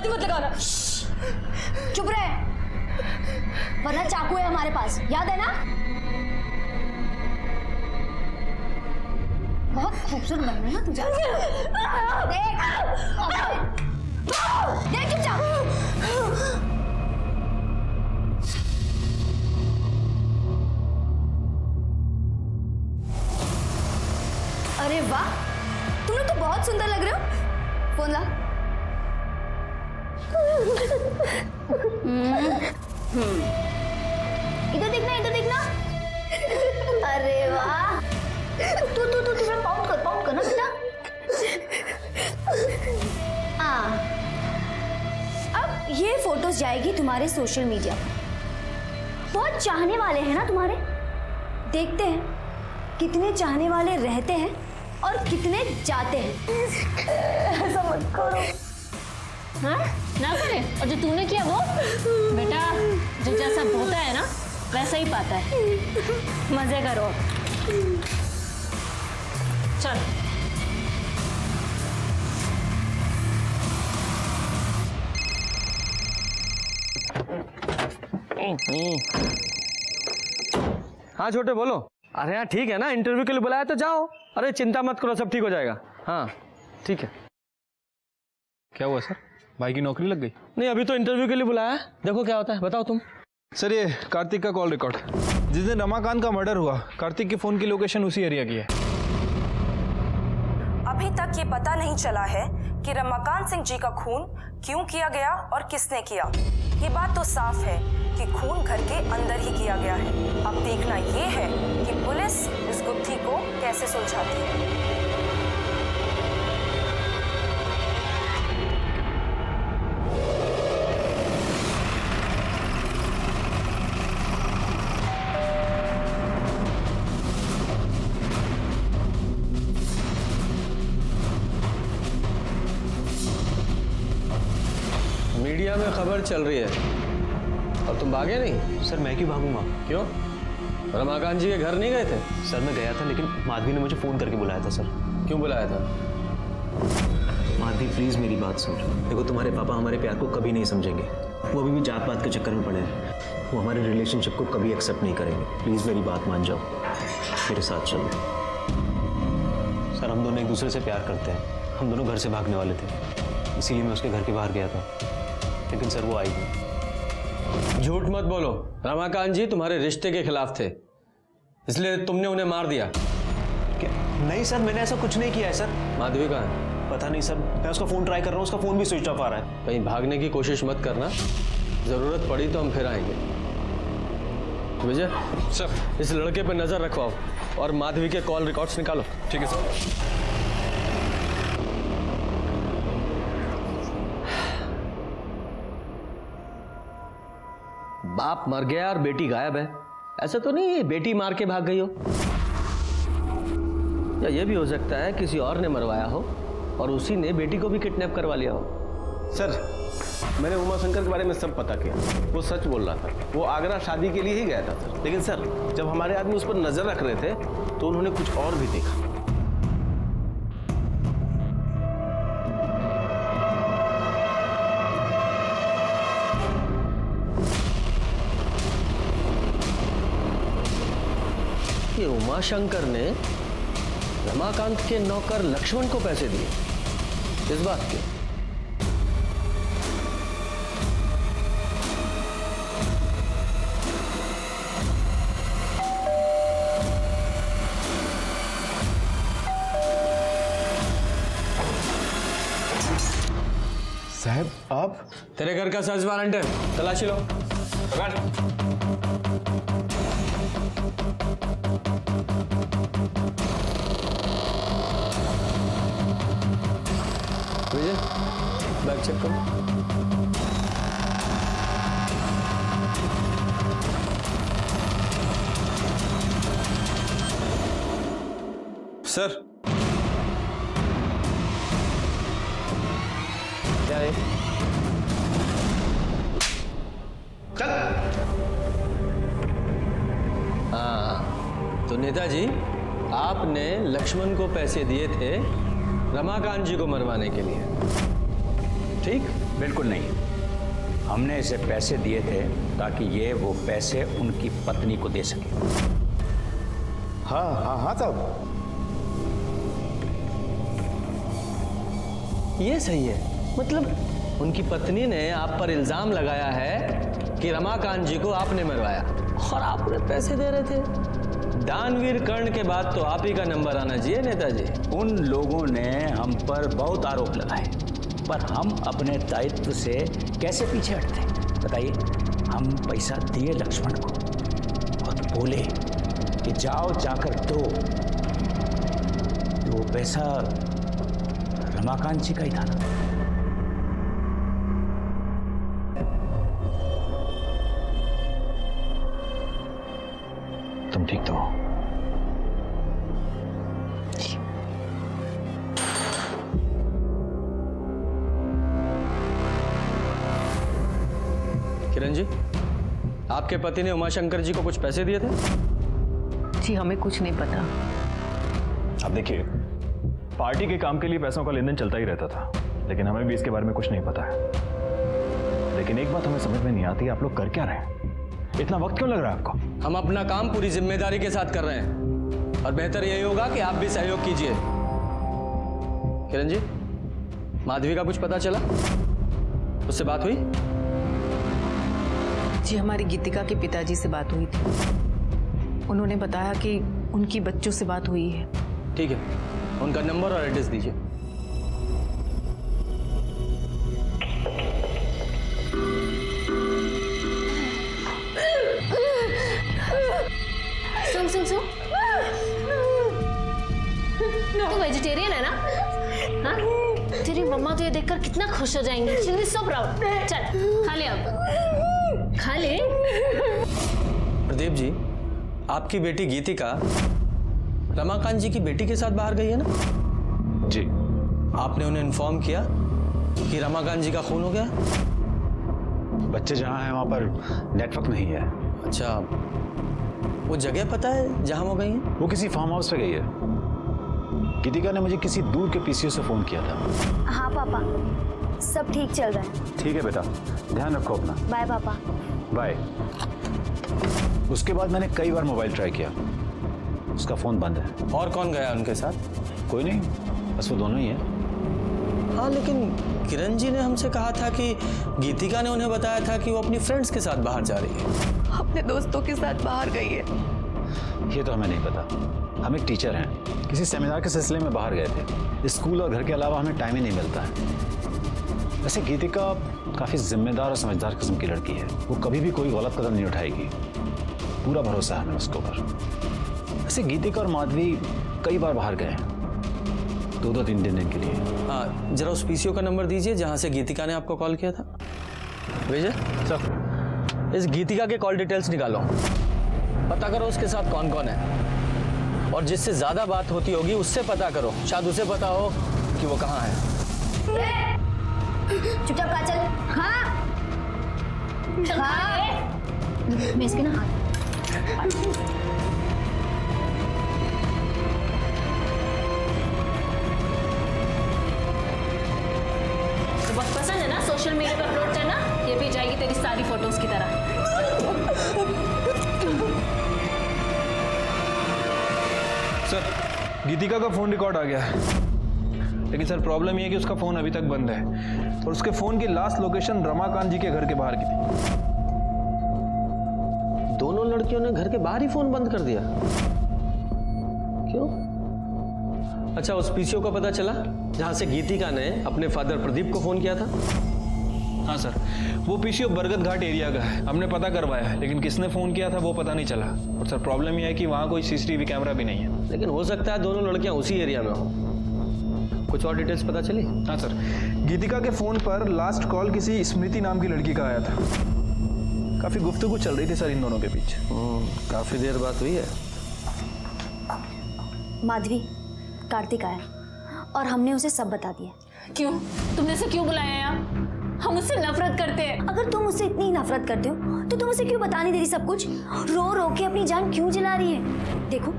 बात ही मत लगाना। चुप रहे, वरना चाकू है हमारे पास, याद है ना? बहुत खूबसूरत बन रही है ना तू। देख चुपचाप। अरे वाह, तुम लोग तो बहुत सुंदर लग रहे हो। फोन ला। इधर देखना, इधर देखना। अरे वाह, तू थोड़ा पाउंड कर ना बेटा। हाँ, अब ये फोटोज जाएगी तुम्हारे सोशल मीडिया पर। बहुत चाहने वाले हैं ना तुम्हारे। देखते हैं कितने चाहने वाले रहते हैं और कितने जाते हैं। ऐसा मत करो। हाँ ना करे। और जो तूने किया वो बेटा, जो जैसा होता है ना वैसा ही पाता है। मजे करो। चल हाँ छोटे बोलो। अरे हाँ ठीक है ना, इंटरव्यू के लिए बुलाया तो जाओ। अरे चिंता मत करो, सब ठीक हो जाएगा। हाँ ठीक है। क्या हुआ सर, भाई की नौकरी लग गई? नहीं, अभी तो इंटरव्यू के लिए बुलाया है, देखो क्या होता है। बताओ तुम। सर ये कार्तिक का कॉल रिकॉर्ड। जिस दिन रमाकांत का मर्डर हुआ, कार्तिक के फोन की लोकेशन उसी एरिया की है। अभी तक ये पता नहीं चला है कि रमाकांत सिंह जी का खून क्यों किया गया और किसने किया। ये बात तो साफ है कि खून घर के अंदर ही किया गया है। अब देखना ये है कि पुलिस इस गुत्थी को कैसे सुलझाती है। मीडिया में खबर चल रही है और तुम भागे नहीं? सर मैं क्यों भागूंगा? क्यों? रमाकांत जी के घर नहीं गए थे? सर मैं गया था, लेकिन माधवी ने मुझे फ़ोन करके बुलाया था सर। क्यों बुलाया था? माधवी प्लीज़ मेरी बात सुन। देखो तुम्हारे पापा हमारे प्यार को कभी नहीं समझेंगे। वो अभी भी जात पात के चक्कर में पड़े हैं। वो हमारे रिलेशनशिप को कभी एक्सेप्ट नहीं करेंगे। प्लीज़ मेरी बात मान जाओ, मेरे साथ चलो। सर हम दोनों एक दूसरे से प्यार करते हैं। हम दोनों घर से भागने वाले थे, इसीलिए मैं उसके घर के बाहर गया था, लेकिन सर वो आई नहीं। झूठ मत बोलो। रमाकांत जी तुम्हारे रिश्ते के खिलाफ थे, इसलिए तुमने उन्हें मार दिया। क्या? नहीं सर, मैंने ऐसा कुछ नहीं किया है सर। माधवी कहाँ है? पता नहीं सर, मैं उसका फ़ोन ट्राई कर रहा हूँ, उसका फ़ोन भी स्विच ऑफ आ रहा है। कहीं भागने की कोशिश मत करना, जरूरत पड़ी तो हम फिर आएंगे। विजय सर, इस लड़के पर नजर रखवाओ और माधवी के कॉल रिकॉर्ड्स निकालो। ठीक है सर। बाप मर गया और बेटी गायब है। ऐसा तो नहीं है बेटी मार के भाग गई हो, या ये भी हो सकता है किसी और ने मरवाया हो और उसी ने बेटी को भी किडनैप करवा लिया हो। सर मैंने उमा शंकर के बारे में सब पता किया, वो सच बोल रहा था। वो आगरा शादी के लिए ही गया था सर। लेकिन सर जब हमारे आदमी उस पर नजर रख रहे थे तो उन्होंने कुछ और भी देखा। कि उमाशंकर ने रमाकांत के नौकर लक्ष्मण को पैसे दिए, इस बात के। साहब आप? तेरे घर का सर्च वारंट है, तलाशी लो। विजय बैग चेक करो। सर क्या है? चल। हाँ तो नेताजी, आपने लक्ष्मण को पैसे दिए थे रमाकांत जी को मरवाने के लिए। ठीक? बिल्कुल नहीं। हमने इसे पैसे दिए थे ताकि ये वो पैसे उनकी पत्नी को दे सके। हाँ हाँ हाँ साहब, ये सही है। मतलब उनकी पत्नी ने आप पर इल्जाम लगाया है कि रमाकांत जी को आपने मरवाया और आप उन्हें पैसे दे रहे थे। दानवीर कर्ण के बाद तो आप ही का नंबर आना चाहिए नेताजी। उन लोगों ने हम पर बहुत आरोप लगाए, पर हम अपने दायित्व से कैसे पीछे हटते? बताइए। हम पैसा दिए लक्ष्मण को और बोले कि जाओ जाकर दो, तो वो पैसा रमाकांत जी का ही था ना। तुम ठीक तो हो? किरण जी, आपके पति ने उमाशंकर जी को कुछ पैसे दिए थे? जी हमें कुछ नहीं पता। अब देखिए, पार्टी के काम के लिए पैसों का लेन देन चलता ही रहता था, लेकिन हमें भी इसके बारे में कुछ नहीं पता है। लेकिन एक बात हमें समझ में नहीं आती, आप लोग कर क्या रहे हैं? इतना वक्त क्यों लग रहा है आपको? हम अपना काम पूरी जिम्मेदारी के साथ कर रहे हैं और बेहतर यही होगा कि आप भी सहयोग कीजिए। किरण जी, माधवी का कुछ पता चला? उससे बात हुई? जी हमारी गीतिका के पिताजी से बात हुई थी। उन्होंने बताया कि उनकी बच्चों से बात हुई है। ठीक है, उनका नंबर और एड्रेस दीजिए। सुन सुन सुन, तू वेजिटेरियन है ना? हाँ? तेरी मम्मा तो ये देखकर कितना खुश हो जाएंगी। She will be so proud. चल खा ले, अब खा ले। प्रदीप जी, आपकी बेटी गीतिका रमाकांत जी की बेटी के साथ बाहर गई है ना? जी। आपने उन्हें इन्फॉर्म किया कि रमाकांत जी का खून हो गया? बच्चे जहाँ हैं वहाँ पर नेटवर्क नहीं है। अच्छा, वो जगह पता है जहां वो गई हैं? वो किसी फार्म हाउस पे गई है। गीतिका ने मुझे किसी दूर के पीसीओ से फोन किया था। हाँ पापा, सब ठीक चल रहा है। ठीक है बेटा, ध्यान रखो अपना। बाय पापा। बाय। उसके बाद मैंने कई बार मोबाइल ट्राई किया, उसका फोन बंद है। और कौन गया उनके साथ? कोई नहीं, बस वो दोनों ही हैं। हाँ, लेकिन किरण जी ने हमसे कहा था कि गीतिका ने उन्हें बताया था कि वो अपनी फ्रेंड्स के साथ बाहर जा रही है। अपने दोस्तों के साथ बाहर गई है। ये तो हमें नहीं पता। हम एक टीचर हैं, किसी सेमिनार के सिलसिले में बाहर गए थे। स्कूल और घर के अलावा हमें टाइम ही नहीं मिलता है। वैसे गीतिका काफ़ी जिम्मेदार और समझदार किस्म की लड़की है। वो कभी भी कोई गलत कदम नहीं उठाएगी, पूरा भरोसा है हमें उसके ऊपर। वैसे गीतिका और माधवी कई बार बाहर गए हैं, 2-3 दिन के लिए। हाँ, जरा उस पीसीओ का नंबर दीजिए जहां से गीतिका ने आपको कॉल किया था। विजय सर, इस गीतिका के कॉल डिटेल्स निकालो, पता करो उसके साथ कौन कौन है, और जिससे ज्यादा बात होती होगी उससे पता करो, शायद उसे पता हो कि वो कहाँ है। चुपचाप खा चल। हाँ मैं इसके ना हाथ। तो बहुत पसंद है ना सोशल मीडिया पर अपलोड करना? ये भी जाएगी तेरी सारी फोटोज की तरह। सर, गीतिका का फोन रिकॉर्ड आ गया है, लेकिन सर प्रॉब्लम ये है कि उसका फोन अभी तक बंद है और उसके फोन की लास्ट लोकेशन रमाकांत जी के घर के बाहर की थी। दोनों लड़कियों ने घर के बाहर ही फोन बंद कर दिया? क्यों? अच्छा, उस पीसीओ का पता चला जहां से गीतिका ने अपने फादर प्रदीप को फोन किया था? हाँ सर, वो पीसीओ बरगद घाट एरिया का है। हमने पता करवाया है, लेकिन किसने फोन किया था वो पता नहीं चला। और सर प्रॉब्लम यह है कि वहाँ कोई सीसीटीवी कैमरा भी नहीं है। लेकिन हो सकता है दोनों लड़कियां उसी एरिया में हो। कुछ और डिटेल्स पता चली? हाँ सर, गीतिका के फोन पर लास्ट कॉल किसी स्मृति नाम की लड़की का आया था। काफी गुफ्तगू चल रही थी सर इन दोनों के बीच। काफी देर बात हुई है। माधवी, कार्तिक आया और हमने उसे सब बता दिया। क्यों? तुमने उसे क्यों बुलाया यहाँ? हम उससे नफरत करते हैं। अगर तुम उससे इतनी नफरत करते हो तो तुम उसे क्यों बता नहीं दे रही सब कुछ? रो रो के अपनी जान क्यों जला रही है? देखो,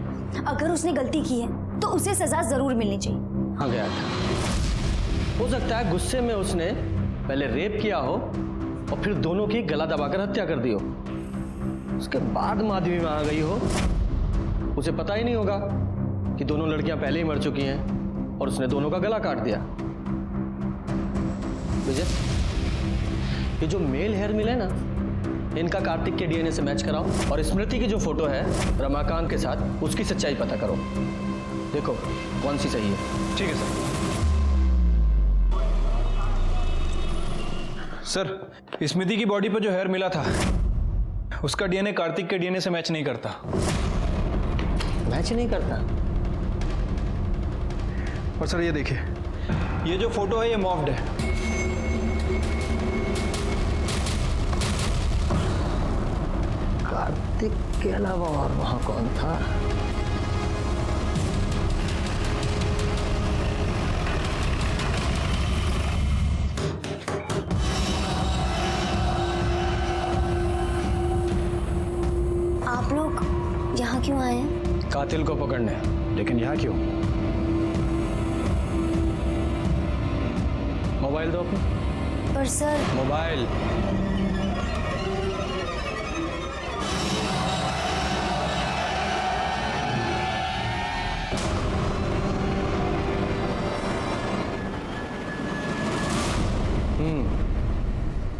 अगर उसने गलती की है तो उसे सजा जरूर मिलनी चाहिए। हाँ, गया था। हो सकता है गुस्से में उसने पहले रेप किया हो और फिर दोनों की गला दबाकर हत्या कर दी हो, उसके बाद माधवी वहां गई हो, उसे पता ही नहीं होगा कि दोनों लड़कियां पहले ही मर चुकी हैं और उसने दोनों का गला काट दिया। विजय, ये जो मेल हेयर मिले ना, इनका कार्तिक के डीएनए से मैच कराओ और स्मृति की जो फोटो है रमाकांत के साथ, उसकी सच्चाई पता करो। देखो कौन सी सही है। ठीक है सर। सर, स्मृति की बॉडी पर जो हेयर मिला था उसका डीएनए कार्तिक के डीएनए से मैच नहीं करता। मैच नहीं करता? और सर ये देखिए, ये जो फोटो है ये मॉफ्ड है। कार्तिक के अलावा और वहां कौन था? आप लोग यहाँ क्यों आए हैं? कातिल को पकड़ने। लेकिन यहाँ क्यों? मोबाइल दो अपना। पर सर, मोबाइल।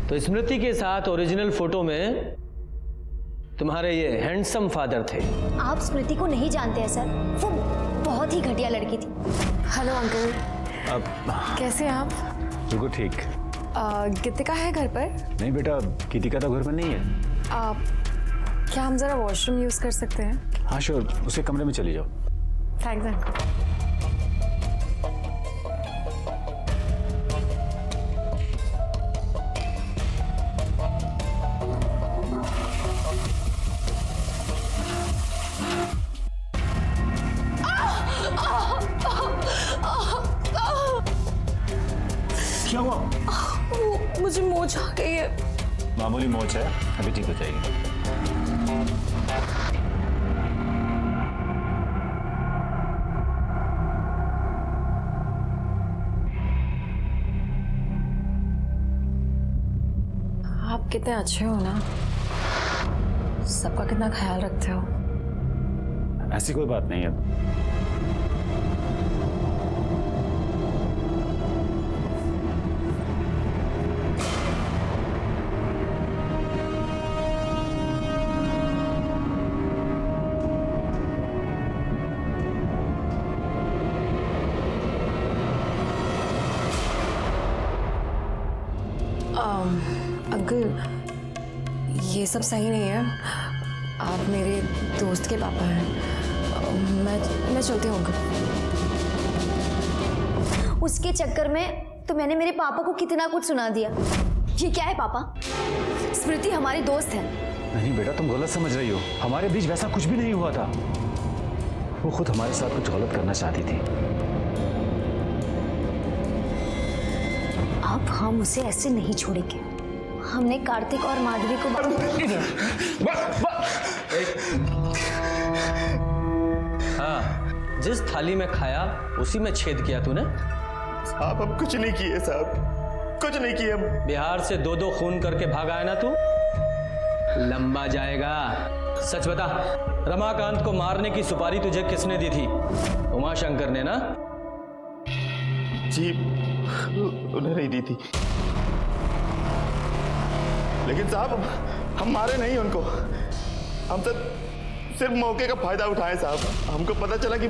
तो स्मृति के साथ ओरिजिनल फोटो में तुम्हारे ये हैंडसम फादर थे। आप स्मृति को नहीं जानते हैं सर, वो बहुत ही घटिया लड़की थी। हेलो अंकल, अब कैसे हैं आप? बिल्कुल ठीक। गीतिका है घर पर? नहीं बेटा, गीतिका तो घर पर नहीं है। क्या हम जरा वॉशरूम यूज कर सकते हैं? हाँ श्योर, उसके कमरे में चली जाओ। Thanks uncle. क्या हुआ? मुझे मोच आ गई है। मामूली मोच है, अभी ठीक हो जाएगी। आप कितने अच्छे हो ना, सबका कितना ख्याल रखते हो। ऐसी कोई बात नहीं है। अंकल, ये सब सही नहीं है। आप मेरे दोस्त के पापा हैं। मैं चलती हूँ अंकल। उसके चक्कर में तो मैंने मेरे पापा को कितना कुछ सुना दिया। ये क्या है पापा? स्मृति हमारी दोस्त है। नहीं बेटा, तुम गलत समझ रही हो। हमारे बीच वैसा कुछ भी नहीं हुआ था। वो खुद हमारे साथ कुछ गलत करना चाहती थी। अब हम उसे ऐसे नहीं छोड़ेंगे। हमने कार्तिक और माधवी को हाँ, जिस थाली में खाया उसी में छेद किया तूने। साहब हम कुछ नहीं किए साहब, कुछ नहीं किए हम। बिहार से 2-2 खून करके भागा है ना तू, लंबा जाएगा। सच बता, रमाकांत को मारने की सुपारी तुझे किसने दी थी? उमाशंकर ने ना? जी, उन्हें नहीं दी थी। लेकिन साहब हम मारे नहीं उनको, हम सिर्फ मौके का फायदा उठाए साहब। हमको पता चला कि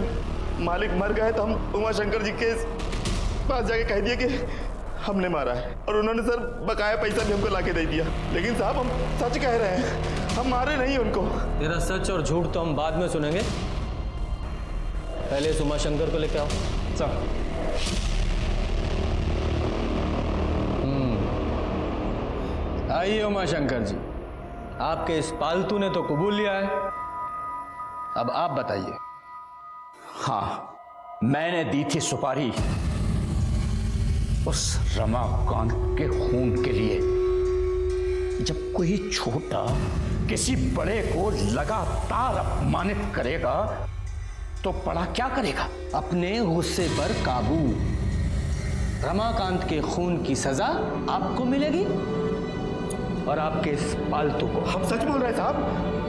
मालिक मर गए तो हम उमाशंकर जी के पास जाके कह दिया कि हमने मारा है, और उन्होंने सर बकाया पैसा भी हमको लाके दे दिया। लेकिन साहब हम सच कह रहे हैं, हम मारे नहीं उनको। तेरा सच और झूठ तो हम बाद में सुनेंगे, पहले इस उमाशंकर को लेके आओ। सर, आइए उमाशंकर जी, आपके इस पालतू ने तो कबूल लिया है, अब आप बताइए। हाँ, मैंने दी थी सुपारी उस रमाकांत के खून के लिए। जब कोई छोटा किसी बड़े को लगातार अपमानित करेगा तो बड़ा क्या करेगा? अपने गुस्से पर काबू। रमाकांत के खून की सजा आपको मिलेगी और आपके इस पालतू को। हम सच बोल रहे हैं साहब,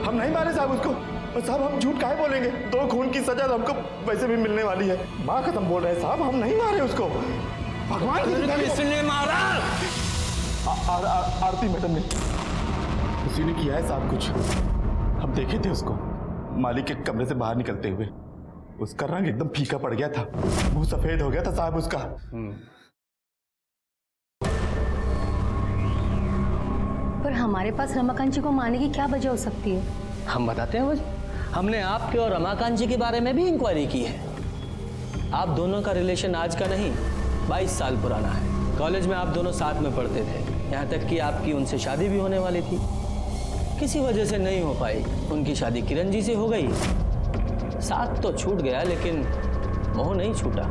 हम नहीं मारे साहब उसको। और साहब हम झूठ काहे बोलेंगे? 2 खून की सजा तो हमको वैसे भी मिलने वाली है। माँ कसम बोल रहे हैं साहब, हम नहीं मारे उसको। भगवान किसने मारा? आरती मैडम ने, उसी ने किया है साहब कुछ। हम देखे थे उसको मालिक के कमरे से बाहर निकलते हुए। उसका रंग एकदम फीका पड़ गया था, मुंह सफेद हो गया था साहब उसका। पर हमारे पास रमाकांत जी को मारने की क्या वजह हो सकती है? हम बताते हैं वजह। हमने आपके और रमाकांत जी के बारे में भी इंक्वायरी की है। आप दोनों का रिलेशन आज का नहीं 22 साल पुराना है। कॉलेज में आप दोनों साथ में पढ़ते थे, यहाँ तक कि आपकी उनसे शादी भी होने वाली थी। किसी वजह से नहीं हो पाई। उनकी शादी किरण जी से हो गई। साथ तो छूट गया लेकिन मोह नहीं छूटा।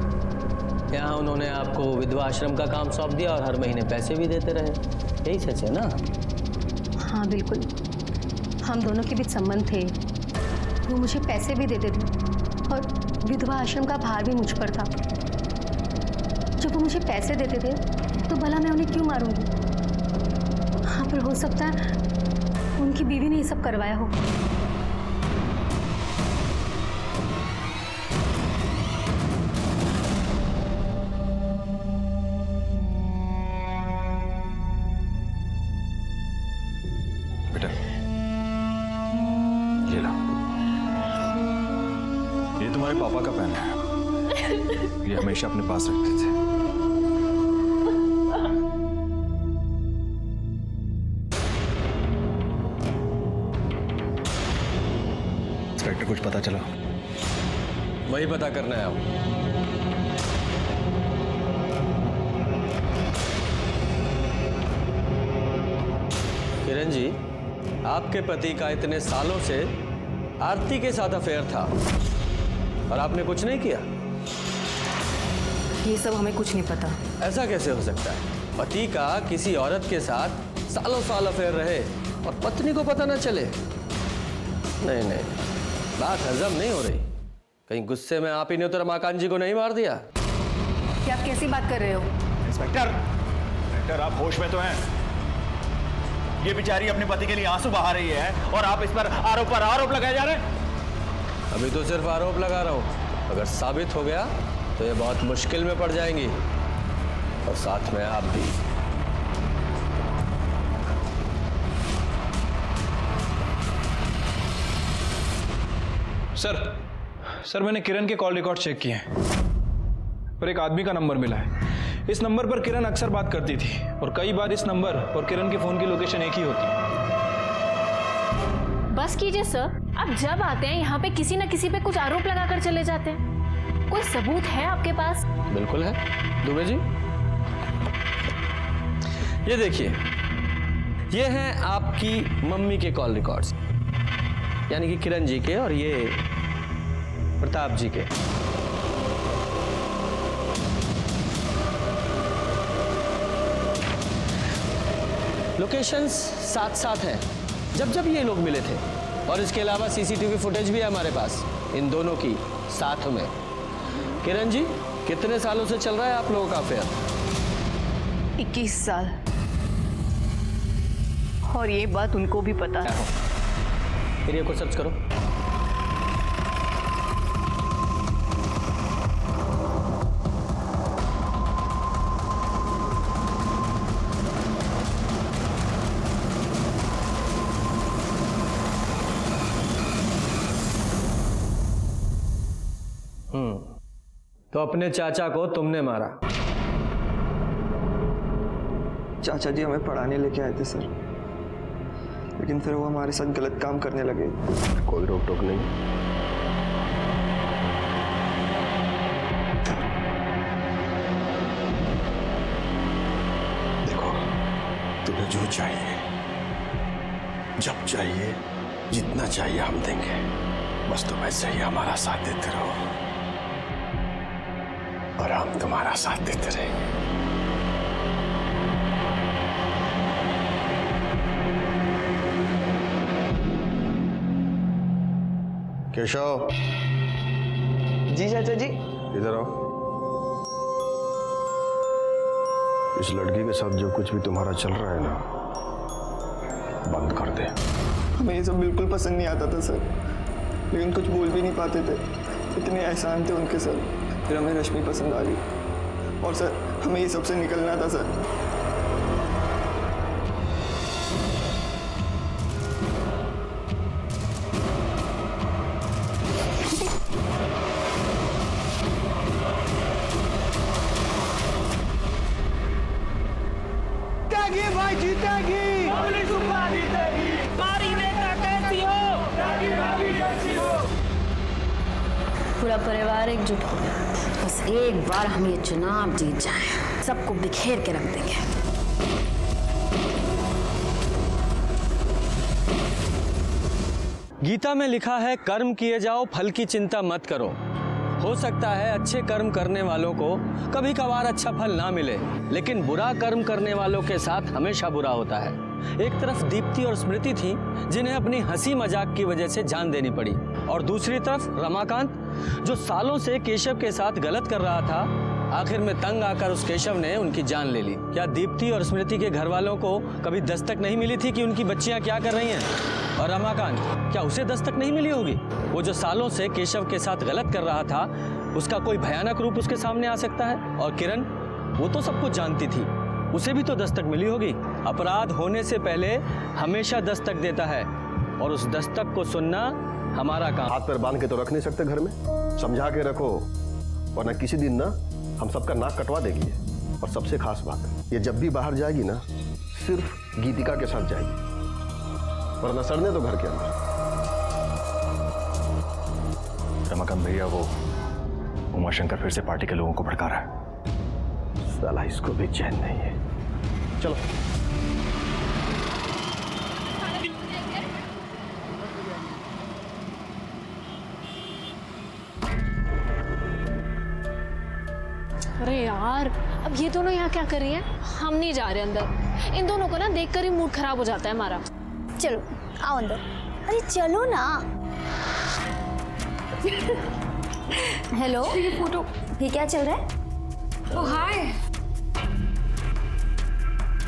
यहाँ उन्होंने आपको विधवा आश्रम का काम सौंप दिया और हर महीने पैसे भी देते रहे। यही सच है ना? हाँ बिल्कुल, हम दोनों के बीच संबंध थे। वो मुझे पैसे भी देते थे और विधवा आश्रम का भार भी मुझ पर था। जब वो मुझे पैसे देते थे तो भला मैं उन्हें क्यों मारूंगी? हाँ, पर हो सकता है उनकी बीवी ने ये सब करवाया हो। बेटा ये लो, ये तुम्हारे पापा का पेन है। ये हमेशा अपने पास रखते थे। इंस्पेक्टर, कुछ पता चला? वही पता करना है आप। किरण जी, आपके पति का इतने सालों से आरती के साथ अफेयर था और आपने कुछ नहीं किया। ये सब हमें कुछ नहीं पता। ऐसा कैसे हो सकता है? पति का किसी औरत के साथ सालों साल अफेयर रहे और पत्नी को पता न चले? नहीं नहीं, बात हजम नहीं हो रही। कहीं गुस्से में आप ही ने तो रमाकांत जी को नहीं मार दिया? क्या आप कैसी बात कर रहे हो? इंस्पेक्टर, आप होश में तो हैं? ये बेचारी अपने पति के लिए आंसू बहा रही है और आप इस पर आरोप लगाए जा रहे हैं। अभी तो सिर्फ आरोप लगा रहा हूं, अगर साबित हो गया तो ये बहुत मुश्किल में पड़ जाएंगी और साथ में आप भी। सर मैंने किरण के कॉल रिकॉर्ड चेक किए हैं और एक आदमी का नंबर मिला है। इस नंबर पर किरण अक्सर बात करती थी और कई बार इस नंबर और किरण के फोन की लोकेशन एक ही होती है। बस कीजिए सर, आप जब आते हैं यहाँ पे किसी न किसी पे कुछ आरोप लगाकर चले जाते हैं। कोई सबूत है आपके पास? बिल्कुल है दुबे जी। ये देखिए, ये हैं आपकी मम्मी के कॉल रिकॉर्ड्स, यानी कि किरण जी के और ये प्रताप जी के। लोकेशंस साथ साथ हैं जब जब ये लोग मिले थे, और इसके अलावा सीसीटीवी फुटेज भी है हमारे पास इन दोनों की साथ में। किरण जी, कितने सालों से चल रहा है आप लोगों का अफेयर? 21 साल। और ये बात उनको भी पता है। एरिया को सर्च करो। तो अपने चाचा को तुमने मारा? चाचा जी हमें पढ़ाने लेके आए थे सर, लेकिन फिर वो हमारे साथ गलत काम करने लगे। कोई रोक टोक नहीं। देखो, तुम्हें जो चाहिए, जब चाहिए, जितना चाहिए हम देंगे। बस तुम ऐसे ही हमारा साथ देते रहो और हम तुम्हारा साथ देते रहेंगे। केशव। जी चाचा जी। इधर आओ। इस लड़की के साथ जो कुछ भी तुम्हारा चल रहा है ना, बंद कर दे। हमें ये सब बिल्कुल पसंद नहीं आता था सर, लेकिन कुछ बोल भी नहीं पाते थे, इतने एहसान थे उनके सर। फिर हमें रश्मि पसंद आ गई और सर हमें ये सबसे निकलना था सर। भाई जीतेगी, पूरा परिवार एकजुट हो गया। बस एक बार हम ये चुनाव जीत जाएं, सबको बिखेर के रख देंगे। गीता में लिखा है, कर्म किए जाओ, फल की चिंता मत करो। हो सकता है अच्छे कर्म करने वालों को कभी कभार अच्छा फल ना मिले, लेकिन बुरा कर्म करने वालों के साथ हमेशा बुरा होता है। एक तरफ दीप्ति और स्मृति थी जिन्हें अपनी हंसी मजाक की वजह से जान देनी पड़ी, और दूसरी तरफ रमाकांत जो सालों से केशव के साथ गलत कर रहा था, आखिर में तंग आकर उस केशव ने उनकी जान ले ली। क्या दीप्ति और स्मृति के घर वालों को कभी दस्तक नहीं मिली थी कि उनकी बच्चियां क्या कर रही हैं? और रमाकांत, क्या उसे दस्तक नहीं मिली होगी? वो जो सालों से केशव के साथ गलत कर रहा था, उसका कोई भयानक रूप उसके सामने आ सकता है। और किरण, वो तो सब कुछ जानती थी, उसे भी तो दस्तक मिली होगी। अपराध होने से पहले हमेशा दस्तक देता है, और उस दस्तक को सुनना हमारा काम। हाथ पैर बांध के तो रख नहीं सकते घर में, समझा के रखो, वरना किसी दिन ना हम सबका नाक कटवा देगी। और सबसे खास बात है, ये जब भी बाहर जाएगी ना, सिर्फ गीतिका के साथ जाएगी, वरना सड़ने तो घर के अंदर। रमाकांत भैया, वो उमाशंकर फिर से पार्टी के लोगों को भड़का रहा है। साला इसको भी चैन नहीं है। चलो अरे यार, अब ये दोनों यहाँ क्या कर रही हैं? हम नहीं जा रहे अंदर। इन दोनों को ना देखकर ही मूड खराब हो जाता है हमारा। चलो आओ अंदर। अरे चलो ना। हेलो, ये फोटो, ये क्या चल रहा है? ओ हाय,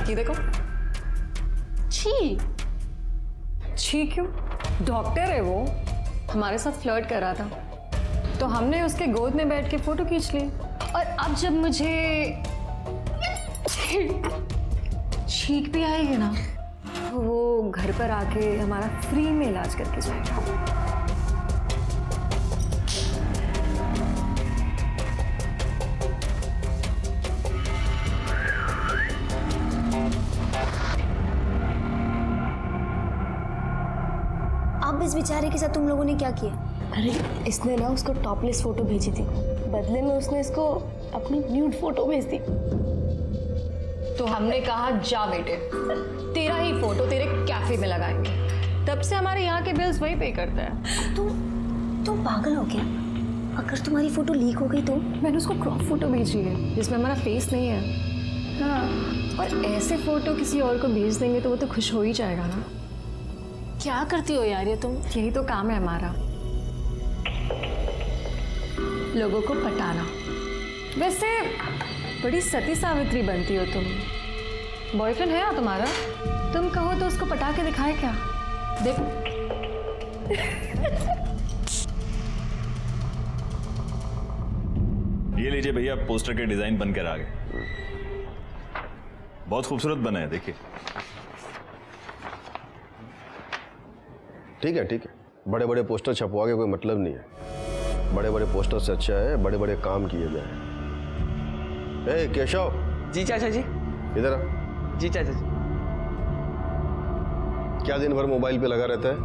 ये देखो। छी छी क्यों? डॉक्टर है वो, हमारे साथ फ्लर्ट कर रहा था, तो हमने उसके गोद में बैठ के फोटो खींच ली। और अब जब मुझे छींक भी आएगी ना, तो वो घर पर आके हमारा फ्री में इलाज करके जाएगा। अब इस बेचारे के साथ तुम लोगों ने क्या किया? अरे इसने ना उसको टॉपलेस फोटो भेजी थी, बदले में उसने इसको अपनी न्यूड फोटो भेज दी। तो हमने कहा जा बेटे, तेरा ही फोटो तेरे कैफे में लगाएंगे। तब से हमारे यहाँ के बिल्स वही पे करता है। तुम पागल हो क्या? अगर तुम्हारी फोटो लीक हो गई तो? मैंने उसको क्रॉप फोटो भेजी है जिसमें हमारा फेस नहीं है। हाँ, और ऐसे फोटो किसी और को भेज देंगे तो वो तो खुश हो ही जाएगा ना। क्या करती हो यार ये तुम? यही तो काम है हमारा, लोगों को पटाना। वैसे बड़ी सती सावित्री बनती हो तुम। बॉयफ्रेंड है ना तुम्हारा? तुम कहो तो उसको पटा के दिखाए क्या? देखो। ये लीजिए भैया, पोस्टर के डिजाइन बनकर आ गए। बहुत खूबसूरत बना है, देखिए। ठीक है, ठीक है, बड़े बड़े पोस्टर छपवा के कोई मतलब नहीं है। बड़े बड़े पोस्टर से अच्छा है बड़े बड़े काम किए जाए। ए केशव। जी चाचा जी। इधर आ। जी चाचा जी। क्या दिन भर मोबाइल पे लगा रहता है?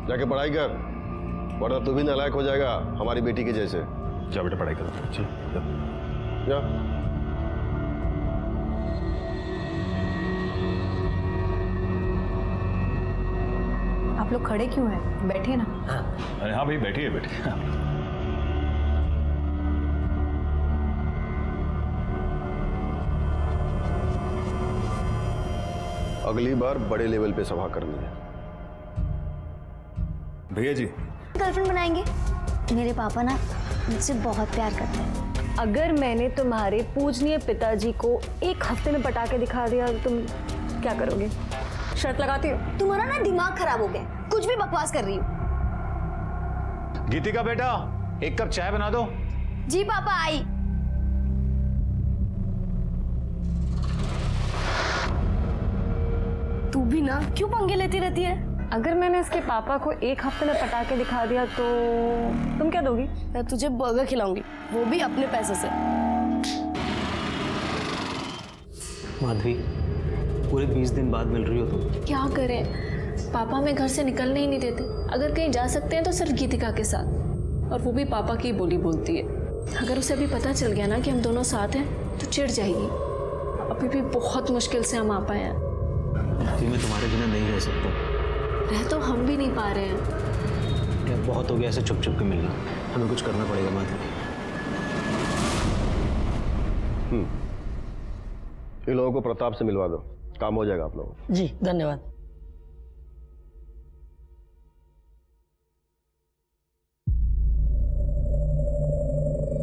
जाके पढ़ाई कर, वरना तू भी नालायक हो जाएगा हमारी बेटी के जैसे। जा बेटा, पढ़ाई करो। जी जा। आप लोग खड़े क्यों हैं? बैठिए ना। अरे हाँ भाई, बैठिए बैठिए। अगली बार बड़े लेवल पे सभा करनी है। भैया जी, गर्लफ्रेंड बनाएंगे। मेरे पापा ना मुझसे बहुत प्यार करते हैं। अगर मैंने तुम्हारे पूजनीय पिताजी को एक हफ्ते में पटाके दिखा दिया तो तुम क्या करोगे? शर्त लगाती हो? तुम्हारा ना दिमाग खराब हो गया, कुछ भी बकवास कर रही हो। गीतिका बेटा, एक कप चाय बना दो। जी पापा, आई। तू भी ना क्यों पंगे लेती रहती है? अगर मैंने इसके पापा को एक हफ्ते में पटाके दिखा दिया तो तुम क्या दोगी? मैं तुझे बर्गर खिलाऊंगी, वो भी अपने पैसे से। माधवी, पूरे 20 दिन बाद मिल रही हो तुम। क्या करें, पापा हमें घर से निकलने ही नहीं देते। अगर कहीं जा सकते हैं तो सिर्फ गीतिका के साथ, और वो भी पापा की बोली बोलती है। अगर उसे अभी पता चल गया ना कि हम दोनों साथ हैं तो चिढ़ जाएगी। अभी भी बहुत मुश्किल से हम आ पाए हैं। माधवी, मैं तुम्हारे बिना नहीं रह सकता। रह तो हम भी नहीं पा रहे हैं। यार बहुत हो गया ऐसे चुप चुप के मिलना, हमें कुछ करना पड़ेगा माधवी। इन लोगों को प्रताप से मिलवा दो, काम हो जाएगा आप लोगों को। जी धन्यवाद।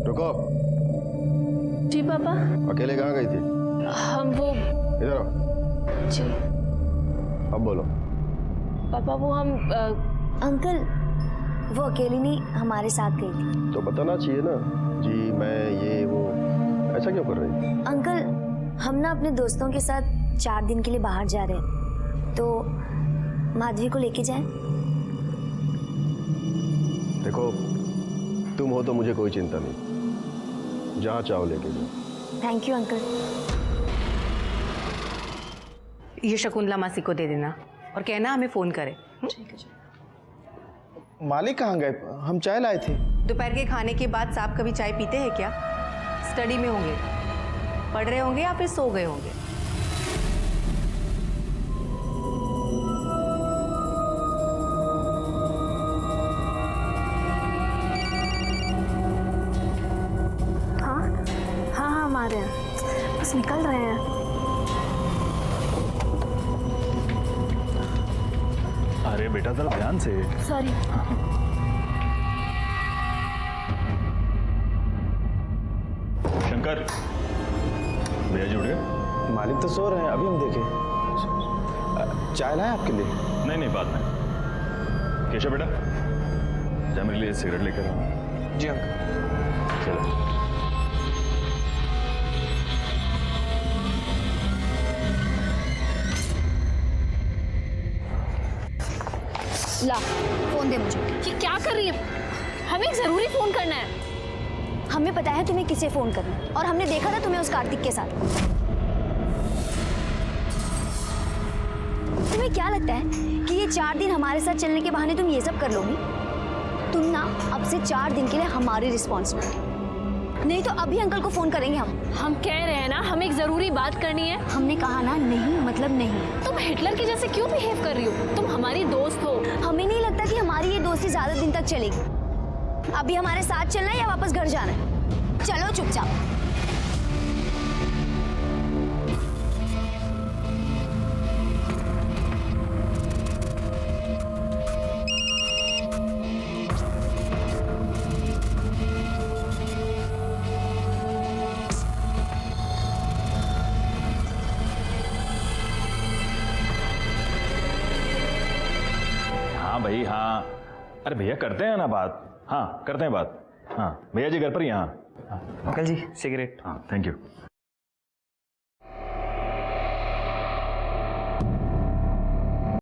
रुको। जी पापा। अकेले कहाँ गई थी? हम वो इधर आओ। जी अब बोलो। पापा वो हम अंकल, वो अकेली नहीं हमारे साथ गई थी। तो बताना चाहिए ना, जी मैं ये वो, ऐसा क्यों कर रही? अंकल, हम ना अपने दोस्तों के साथ 4 दिन के लिए बाहर जा रहे हैं, तो माधवी को लेके जाएं? देखो, तुम हो तो मुझे कोई चिंता नहीं, जहाँ चाहो लेके जाओ। Thank you uncle. ये शकुंतला मासी को दे देना और कहना हमें फोन करे। ठीक है। मालिक कहाँ गए? हम चाय लाए थे। दोपहर के खाने के बाद साहब कभी चाय पीते हैं क्या? स्टडी में होंगे, पढ़ रहे होंगे या फिर सो गए होंगे। हाँ हाँ हाँ, हमारे हैं, बस निकल रहे हैं। अरे बेटा जरा ध्यान से। सॉरी। शंकर, भैया जी उठ गए? मालिक तो सो रहे हैं, अभी हम देखे। चाय लाए आपके लिए? नहीं नहीं, बाद में। केशव बेटा, जा मेरे लिए सिगरेट लेकर आओ। जी अंकल। चलो। ला, फोन दे मुझे। ये क्या कर रही है? हमें जरूरी फोन करना है। हमें पता है तुम्हें किसे फोन करना है, और हमने देखा था तुम्हें उस कार्तिक के साथ। तुम्हें क्या लगता है कि ये 4 दिन हमारे साथ चलने के बहाने तुम ये सब कर लोगी? तुम ना अब से 4 दिन के लिए हमारी रिस्पॉन्सिबिलिटी, नहीं तो अभी अंकल को फोन करेंगे हम। हम कह रहे हैं ना, हमें एक जरूरी बात करनी है। हमने कहा ना, नहीं मतलब नहीं। तुम हिटलर के जैसे क्यों बिहेव कर रही हो? तुम हमारी दोस्त हो। हमें नहीं लगता कि हमारी ये दोस्ती ज्यादा दिन तक चलेगी। अभी हमारे साथ चलना है या वापस घर जाना है? चलो चुपचाप। हाँ भाई हाँ। अरे भैया करते हैं ना बात। हाँ करते हैं बात। हाँ भैया जी घर पर ही। हाँ अंकल जी सिगरेट। हाँ थैंक यू।